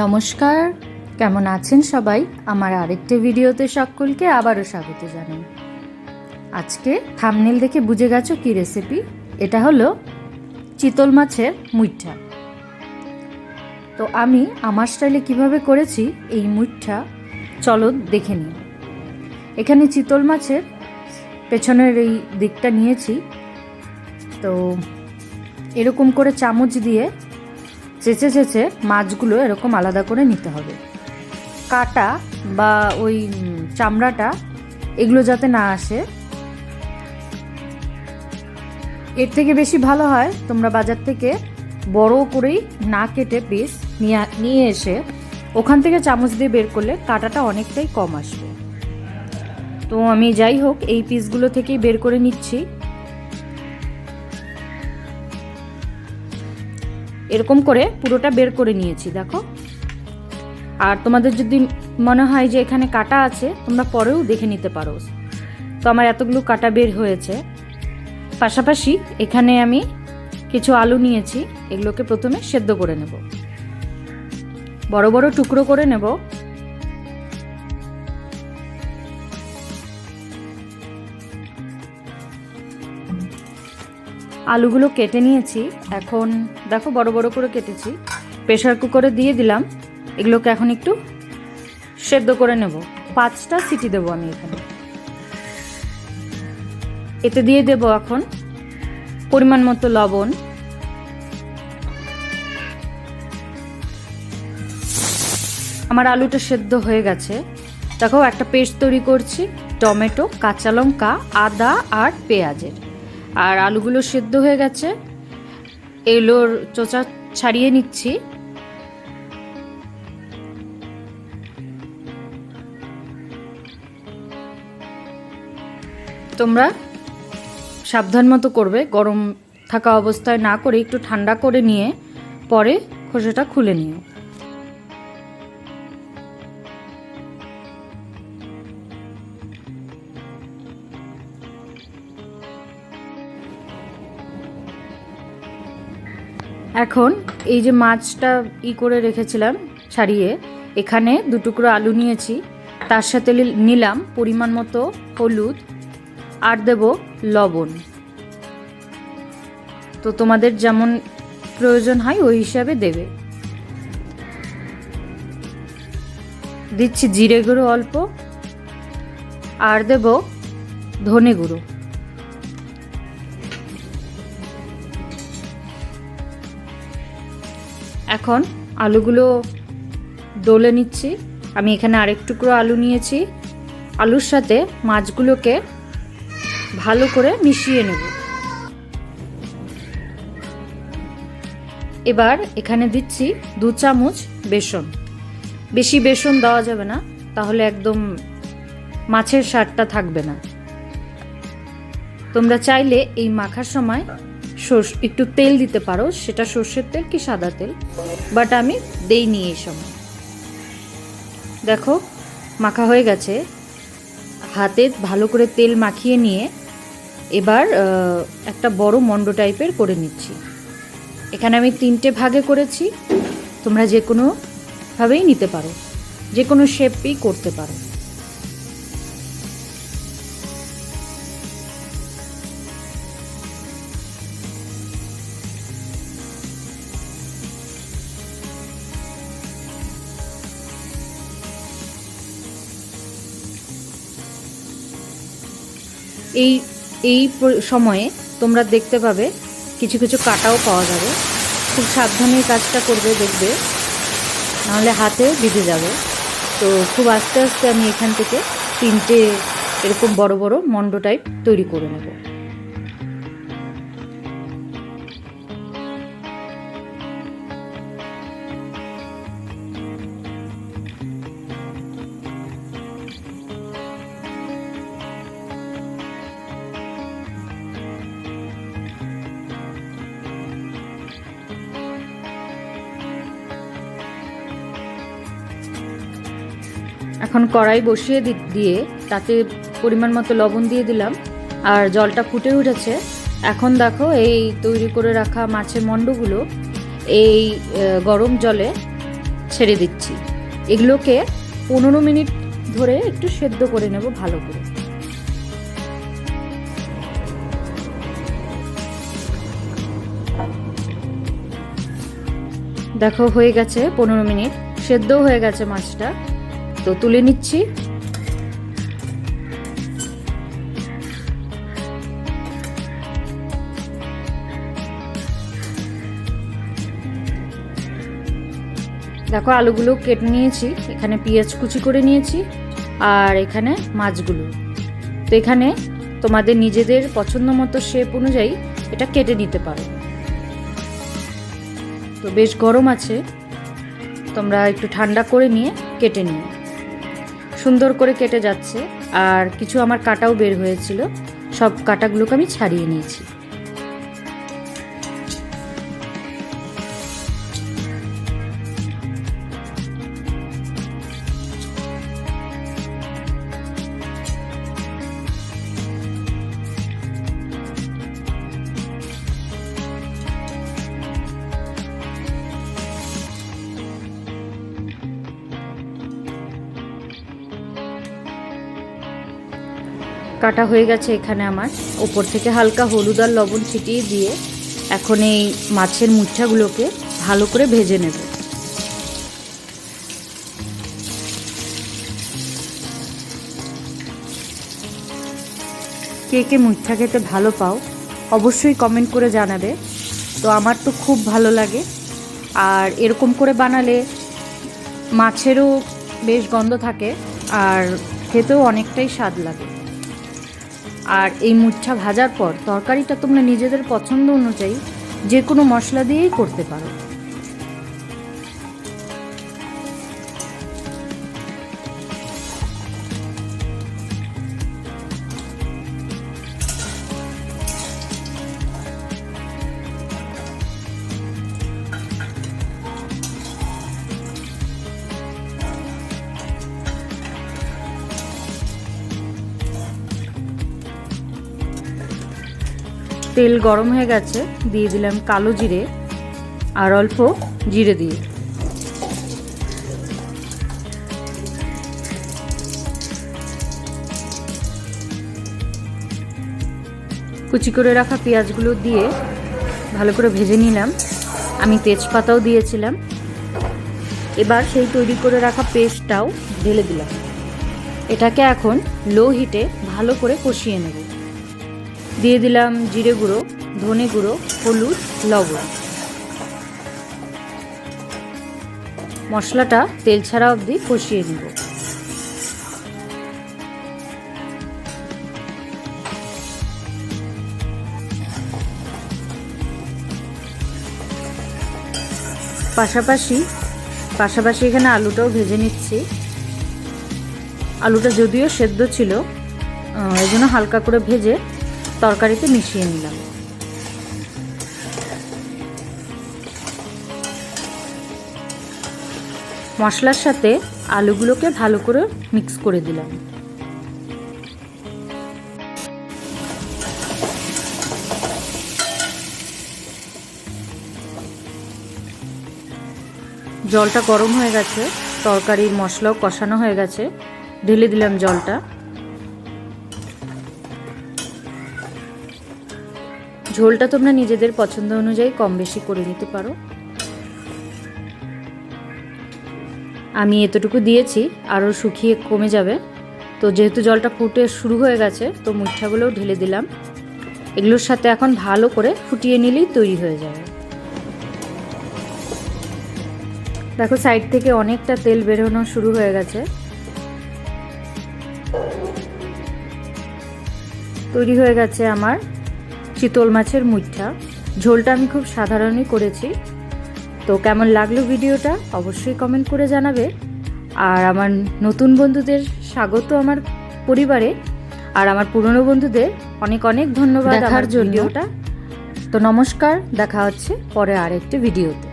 নমস্কার, কেমন আছেন সবাই? আমার আরেকটি ভিডিওতে সকলকে আবারও স্বাগত জানাই। আজকে থাম্বনেল দেখে বুঝে গেছো কি রেসিপি। এটা হলো চিতল মাছের মুইঠা। তো আমি আমার স্টাইলে কিভাবে করেছি এই মুইঠা চলো দেখে নিই। এখানে চিতল মাছের পেছনের এই দিকটা নিয়েছি। তো এরকম করে চামচ দিয়ে চেঁচে চেঁচে মাছগুলো এরকম আলাদা করে নিতে হবে। কাটা বা ওই চামড়াটা এগুলো যাতে না আসে। এর থেকে বেশি ভালো হয় তোমরা বাজার থেকে বড় করেই না কেটে পিস নিয়ে এসে ওখান থেকে চামচ দিয়ে বের করলে কাটাটা অনেকটাই কম আসবে। তো আমি যাই হোক এই পিসগুলো থেকেই বের করে নিচ্ছি। এরকম করে পুরোটা বের করে নিয়েছি, দেখো। আর তোমাদের যদি মনে হয় যে এখানে কাটা আছে তোমরা পরেও দেখে নিতে পারো। তো আমার এতগুলো কাটা বের হয়েছে। পাশাপাশি এখানে আমি কিছু আলু নিয়েছি, এগুলোকে প্রথমে সেদ্ধ করে নেব, বড় বড় টুকরো করে নেব। আলুগুলো কেটে নিয়েছি, এখন দেখো বড় বড় করে কেটেছি। প্রেসার কুকারে দিয়ে দিলাম। এগুলোকে এখন একটু সেদ্ধ করে নেব। 5টা সিটি দেবো আমি এখানে। এতে দিয়ে দেব এখন পরিমাণ মতো লবণ, আমার আলুটা সেদ্ধ হয়ে গেছে। দেখো একটা পেস্ট তৈরি করছি, টমেটো, কাঁচা লঙ্কা, আদা আর পেঁয়াজের। আর আলুগুলো সেদ্ধ হয়ে গেছে, এগুলোর চোচা ছাড়িয়ে নিচ্ছি। তোমরা সাবধান মতো করবে, গরম থাকা অবস্থায় না করে একটু ঠান্ডা করে নিয়ে পরে খোসাটা খুলে নিও। এখন এই যে মাছটা করে রেখেছিলাম ছাড়িয়ে, এখানে 2 টুকরো আলু নিয়েছি, তার সাথে নিলাম পরিমাণ মতো হলুদ আর দেব লবণ। তো তোমাদের যেমন প্রয়োজন হয় ওই হিসাবে দেবে। দিচ্ছি জিরে গুঁড়ো অল্প আর দেব ধনে গুঁড়ো। এখন আলুগুলো ডলে নিচ্ছি। আমি এখানে আরেক টুকরো আলু নিয়েছি, আলুর সাথে মাছগুলোকে ভালো করে মিশিয়ে নেব। এবার এখানে দিচ্ছি 2 চামচ বেসন। বেশি বেসন দেওয়া যাবে না, তাহলে একদম মাছের স্বাদটা থাকবে না। তোমরা চাইলে এই মাখার সময় একটু তেল দিতে পারো, সেটা সর্ষের তেল কি সাদা তেল, বাট আমি দেইনি এই সময়। দেখো মাখা হয়ে গেছে। হাতে ভালো করে তেল মাখিয়ে নিয়ে এবার একটা বড় মন্ড টাইপের করে নিচ্ছি। এখানে আমি 3টে ভাগে করেছি, তোমরা যে কোনোভাবেই নিতে পারো, যে কোনো শেপেই করতে পারো। এই সময়ে তোমরা দেখতে পাবে কিছু কিছু কাটাও পাওয়া যাবে। খুব সাবধানে কাজটা করবে, দেখবে নাহলে হাতে বিঁধে যাবে। তো খুব আস্তে আস্তে আমি এখান থেকে 3টে এরকম বড় বড় মন্ড টাইপ তৈরি করে নেব। এখন কড়াই বসিয়ে দিয়ে তাতে পরিমাণ মতো লবণ দিয়ে দিলাম, আর জলটা ফুটে উঠেছে। এখন দেখো এই তৈরি করে রাখা মাছের মণ্ডগুলো এই গরম জলে ছেড়ে দিচ্ছি। এগুলোকে 15 মিনিট ধরে একটু সেদ্ধ করে নেব ভালো করে। দেখো হয়ে গেছে 15 মিনিট, সেদ্ধও হয়ে গেছে মাছটা। তো তুলে নিচ্ছি। দেখো আলুগুলো কেটে নিয়েছি, এখানে পেঁয়াজ কুচি করে নিয়েছি, আর এখানে মাছগুলো। তো এখানে তোমাদের নিজেদের পছন্দ মতো শেপ অনুযায়ী এটা কেটে নিতে পারো। তো বেশ গরম আছে, তোমরা একটু ঠান্ডা করে নিয়ে কেটে নিও। সুন্দর করে কেটে যাচ্ছে, আর কিছু আমার কাটাও বের হয়েছিল, সব কাটাগুলোকে আমি ছাড়িয়ে নিয়েছি। কাটা হয়ে গেছে এখানে আমার। ওপর থেকে হালকা হলুদ আর লবণ ছিটিয়ে দিয়ে এখন এই মাছের মুঠাগুলোকে ভালো করে ভেজে নেব। কে কে মুঠা খেতে ভালো পাও অবশ্যই কমেন্ট করে জানাবে। তো আমার তো খুব ভালো লাগে, আর এরকম করে বানালে মাছেরও বেশ গন্ধ থাকে আর খেতেও অনেকটাই স্বাদ লাগে। আর এই মুঠা ভাজার পর তরকারিটা তোমরা নিজেদের পছন্দ অনুযায়ী যে কোনো মশলা দিয়েই করতে পারো। তেল গরম হয়ে গেছে, দিয়ে দিলাম কালো জিরে আর অল্প জিরে দিয়ে কুচি করে রাখা পেঁয়াজগুলো দিয়ে ভালো করে ভেজে নিলাম। আমি তেজপাতাও দিয়েছিলাম। এবার সেই তৈরি করে রাখা পেস্টটাও ঢেলে দিলাম। এটাকে এখন লো হিটে ভালো করে কষিয়ে নেব। দিয়ে দিলাম জিরে গুঁড়ো, ধনে গুঁড়ো, হলুদ, লবণ। মশলাটা তেল ছাড়া অবধি কষিয়ে নেব। পাশাপাশি এখানে আলুটাও ভেজে নিচ্ছি। আলুটা যদিও সেদ্ধ ছিল, এই জন্য হালকা করে ভেজে তরকারিতে মিশিয়ে নিলাম। মশলার সাথে আলুগুলোকে ভালো করে মিক্স করে দিলাম। জলটা গরম হয়ে গেছে, তরকারির মশলাও কষানো হয়ে গেছে, ঢেলে দিলাম জলটা। ঝোলটা তোমরা নিজেদের পছন্দ অনুযায়ী কম বেশি করে নিতে পারো। আমি এতটুকু দিয়েছি, আরও শুকিয়ে কমে যাবে। তো যেহেতু জলটা ফুটে শুরু হয়ে গেছে, তো মুঠাগুলোও ঢেলে দিলাম। এগুলোর সাথে এখন ভালো করে ফুটিয়ে নিলেই তৈরি হয়ে যাবে। দেখো সাইড থেকে অনেকটা তেল বেরোনো শুরু হয়ে গেছে। তৈরি হয়ে গেছে আমার চিতল মাছের মুঠা। ঝোলটা আমি খুব সাধারণই করেছি। তো কেমন লাগলো ভিডিওটা অবশ্যই কমেন্ট করে জানাবে। আর আমার নতুন বন্ধুদের স্বাগত আমার পরিবারে, আর আমার পুরনো বন্ধুদের অনেক অনেক ধন্যবাদ দেখার জন্য। ভিডিওটা তো নমস্কার, দেখা হচ্ছে পরে আরেকটি ভিডিওতে।